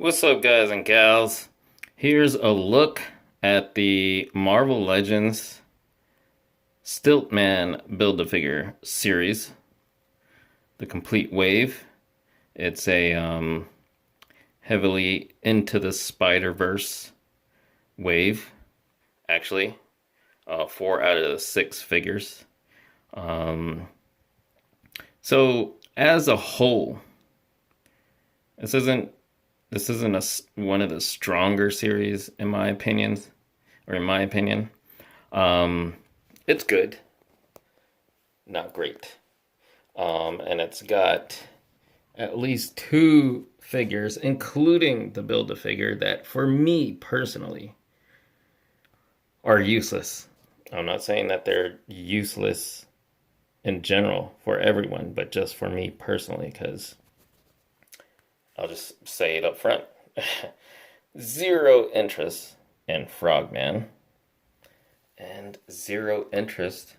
What's up, guys and gals? Here's a look at the Marvel Legends Stilt-Man Build-A-Figure series, the complete wave. It's a heavily into the Spider-Verse wave, actually. 4 out of the 6 figures. Um, so as a whole, this isn't one of the stronger series in my opinion, or in my opinion. Um, it's good, not great. And it's got at least 2 figures, including the Build-A-Figure, that for me personally are useless. I'm not saying that they're useless in general for everyone, but just for me personally, because I'll just say it up front. Zero interest in Frogman, and zero interest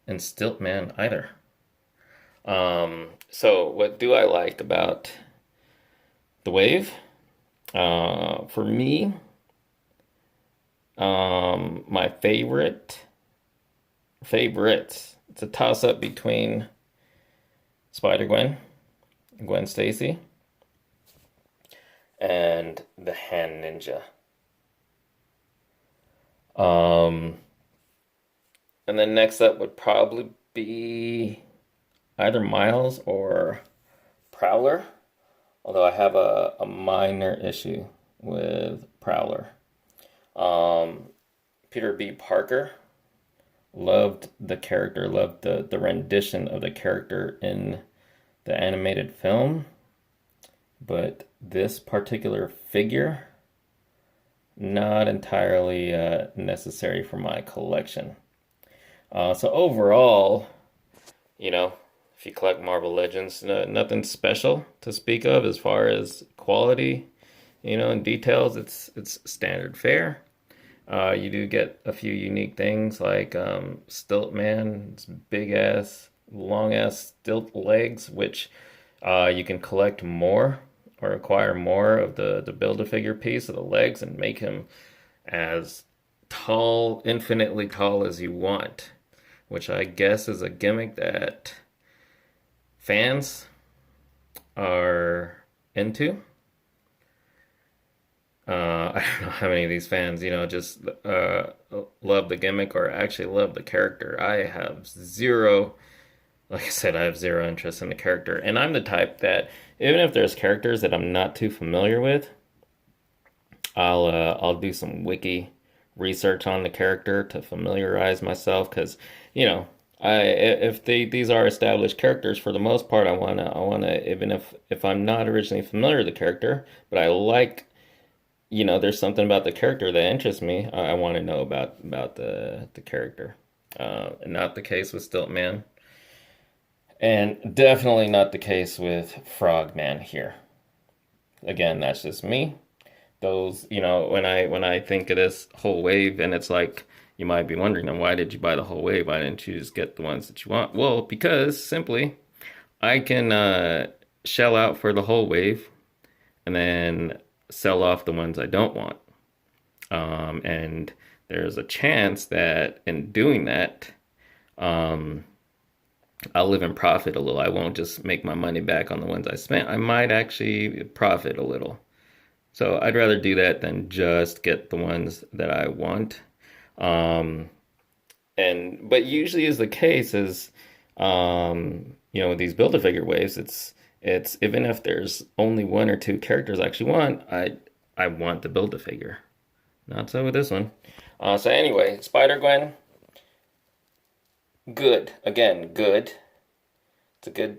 in Stilt-Man either. So what do I like about the wave? For me, my favorites. It's a toss-up between Spider-Gwen, Gwen Stacy, and the Hand Ninja. Um, and then next up would probably be either Miles or Prowler. Although I have a minor issue with Prowler. Peter B. Parker, loved the character, loved the rendition of the character in the animated film. But this particular figure, not entirely necessary for my collection. So overall, if you collect Marvel Legends, nothing special to speak of as far as quality, and details. It's standard fare. You do get a few unique things like Stilt-Man, big ass, long ass stilt legs, which you can collect more or acquire more of the Build-A-Figure piece of the legs and make him as tall, infinitely tall as you want, which I guess is a gimmick that fans are into. I don't know how many of these fans, just love the gimmick or actually love the character. I have zero, like I said, I have zero interest in the character. And I'm the type that even if there's characters that I'm not too familiar with, I'll do some wiki research on the character to familiarize myself because, if these are established characters for the most part, I wanna even if I'm not originally familiar with the character, but I like, there's something about the character that interests me. I want to know about the character. Not the case with Stilt-Man, and definitely not the case with Frogman here. Again, that's just me. Those, when I think of this whole wave, and it's like you might be wondering, then why did you buy the whole wave? Why didn't you just get the ones that you want? Well, because simply I can shell out for the whole wave and then sell off the ones I don't want. And there's a chance that in doing that, um, I'll live in profit a little. I won't just make my money back on the ones I spent. I might actually profit a little. So I'd rather do that than just get the ones that I want. Um, but usually is the case is, with these Build-A-Figure waves, it's even if there's only 1 or 2 characters I actually want, I want the Build-A-Figure. Not so with this one. So anyway, Spider-Gwen, good. Again, good. It's a good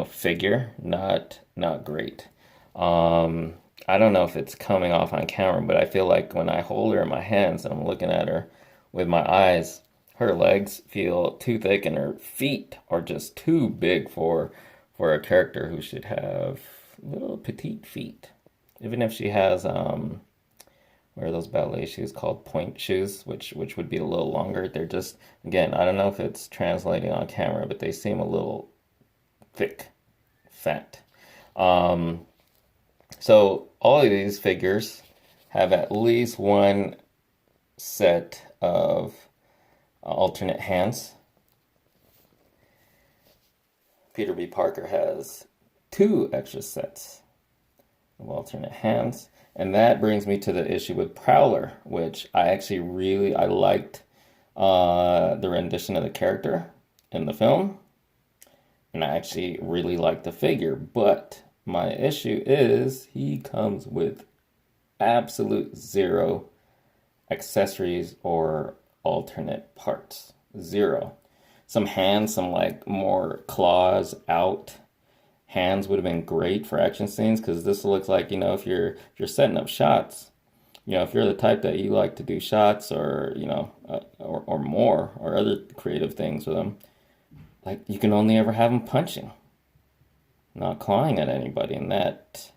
figure, not great. I don't know if it's coming off on camera, but I feel like when I hold her in my hands and I'm looking at her with my eyes, her legs feel too thick and her feet are just too big for a character who should have little petite feet. Even if she has what are those ballet shoes called, point shoes, which would be a little longer. They're just, again, I don't know if it's translating on camera, but they seem a little thick, fat. Um, So all of these figures have at least one set of alternate hands. Peter B. Parker has two extra sets of alternate hands. And that brings me to the issue with Prowler, which I actually I liked the rendition of the character in the film. And I actually really liked the figure. But my issue is he comes with absolute zero accessories or alternate parts. Zero. Some hands, some like more claws out hands would have been great for action scenes because this looks like, if you're setting up shots, if you're the type that you like to do shots or or more or other creative things with them, like you can only ever have them punching, not clawing at anybody, and that's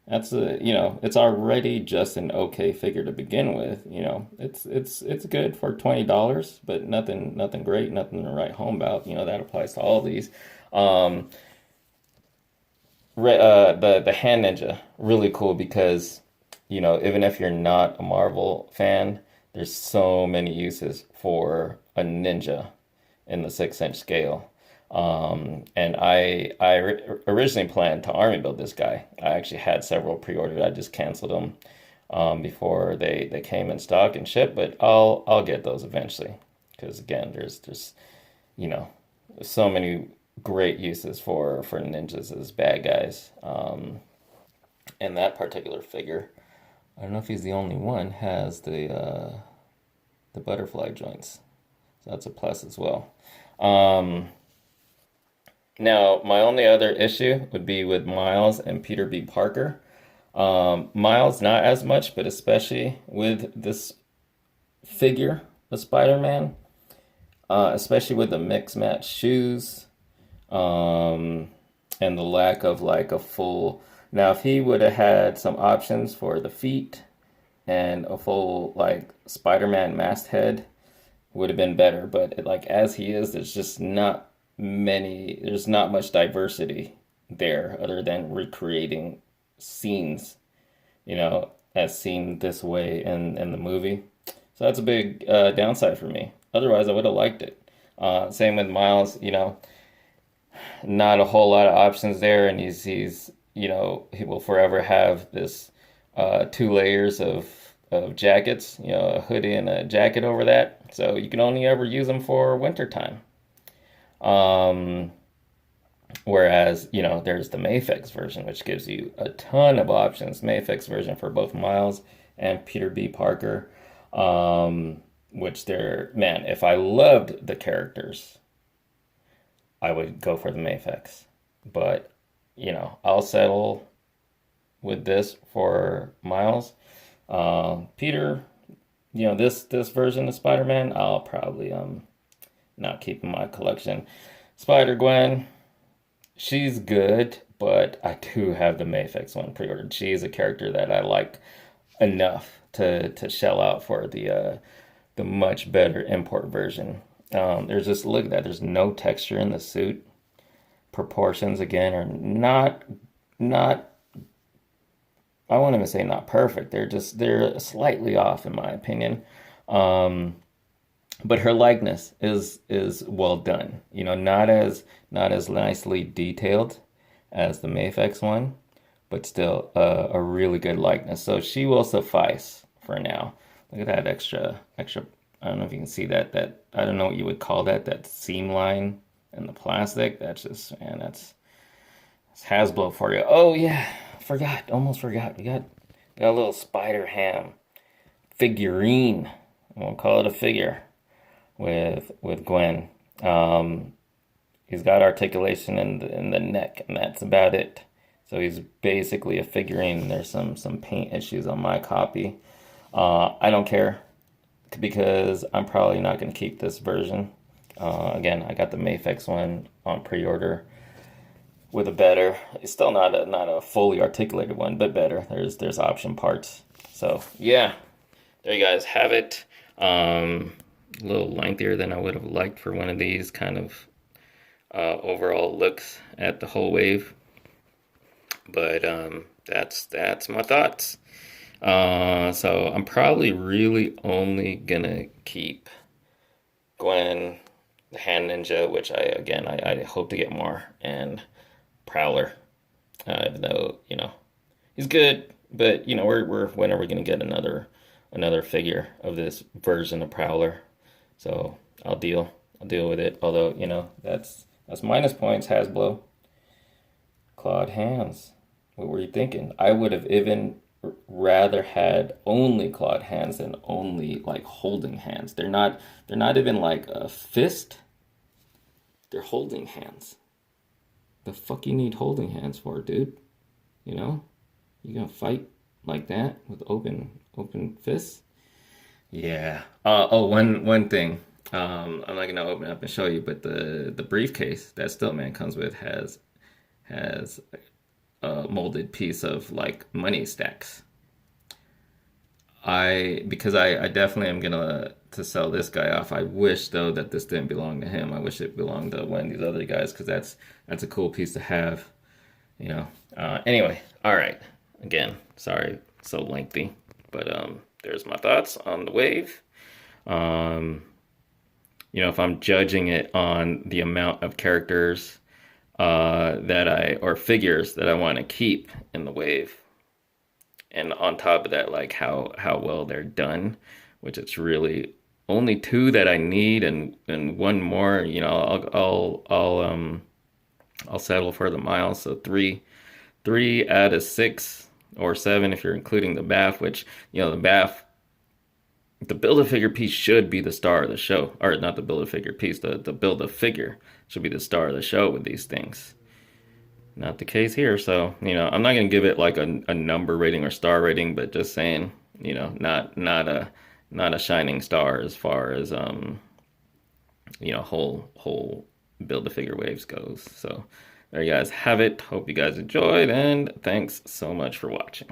it's already just an okay figure to begin with. It's good for $20, but nothing great, nothing to write home about. That applies to all these. The hand ninja, really cool because even if you're not a Marvel fan, there's so many uses for a ninja in the 6-inch scale. And I originally planned to army build this guy. I actually had several pre-ordered. I just canceled them before they came in stock and shipped, but I'll get those eventually because again, there's you know so many great uses for ninjas as bad guys. And that particular figure, I don't know if he's the only one, has the butterfly joints, so that's a plus as well. Um, Now, my only other issue would be with Miles and Peter B. Parker. Miles, not as much, but especially with this figure, the Spider-Man, especially with the mix match shoes, um, and the lack of like a full. Now, if he would have had some options for the feet and a full like Spider-Man masked head, would have been better. But like as he is, there's not much diversity there other than recreating scenes, as seen this way in the movie. So that's a big downside for me. Otherwise, I would have liked it. Same with Miles, not a whole lot of options there, and he will forever have this two layers of jackets, a hoodie and a jacket over that. So you can only ever use them for wintertime. Um, Whereas, there's the Mafex version, which gives you a ton of options. Mafex version for both Miles and Peter B. Parker. Which man, if I loved the characters, I would go for the Mafex. But, I'll settle with this for Miles. Peter, this version of Spider-Man, I'll probably not keep in my collection. Spider-Gwen, she's good, but I do have the Mafex one pre-ordered. She is a character that I like enough to shell out for the much better import version. There's just look at that. There's no texture in the suit. Proportions again are not. I won't even say not perfect. They're slightly off in my opinion. Um, but her likeness is well done. Not as nicely detailed as the Mafex one, but still a really good likeness. So she will suffice for now. Look at that extra. I don't know if you can see that I don't know what you would call that seam line in the plastic. That's just man, it's Hasbro for you. Oh yeah, almost forgot. We got a little Spider Ham figurine. I won't call it a figure with Gwen. He's got articulation in the neck, and that's about it. So he's basically a figurine. There's some paint issues on my copy. I don't care because I'm probably not going to keep this version. Again, I got the Mafex one on pre-order with a better. It's still not a fully articulated one, but better. There's option parts. So yeah, there you guys have it. A little lengthier than I would have liked for one of these kind of overall looks at the whole wave. But that's my thoughts. So I'm probably really only gonna keep Gwen, the Hand Ninja, which I hope to get more, and Prowler. Even though he's good, but we're when are we gonna get another figure of this version of Prowler? So I'll deal with it. Although that's minus points. Hasbro clawed hands. What were you thinking? I would have even rather had only clawed hands than only like holding hands. They're not even like a fist. They're holding hands. The fuck you need holding hands for, dude? You know? You gonna fight like that with open fists? Yeah. One thing. I'm not gonna open it up and show you, but the briefcase that Stilt-Man comes with has a molded piece of like money stacks. I definitely am gonna to sell this guy off. I wish though that this didn't belong to him. I wish it belonged to one of these other guys because that's a cool piece to have. You know. Anyway, all right. Again, sorry, so lengthy, but there's my thoughts on the wave. Um, if I'm judging it on the amount of characters or figures that I want to keep in the wave, and on top of that, like how well they're done, which it's really only two that I need, and one more. I'll settle for the miles. So three out of six or seven if you're including the BAF, which the BAF, the Build-A-Figure piece should be the star of the show, or not the Build-A-Figure piece, the Build-A-Figure should be the star of the show with these things. Not the case here. So I'm not gonna give it like a number rating or star rating, but just saying, not a shining star as far as whole Build-A-Figure waves goes. So there you guys have it. Hope you guys enjoyed, and thanks so much for watching.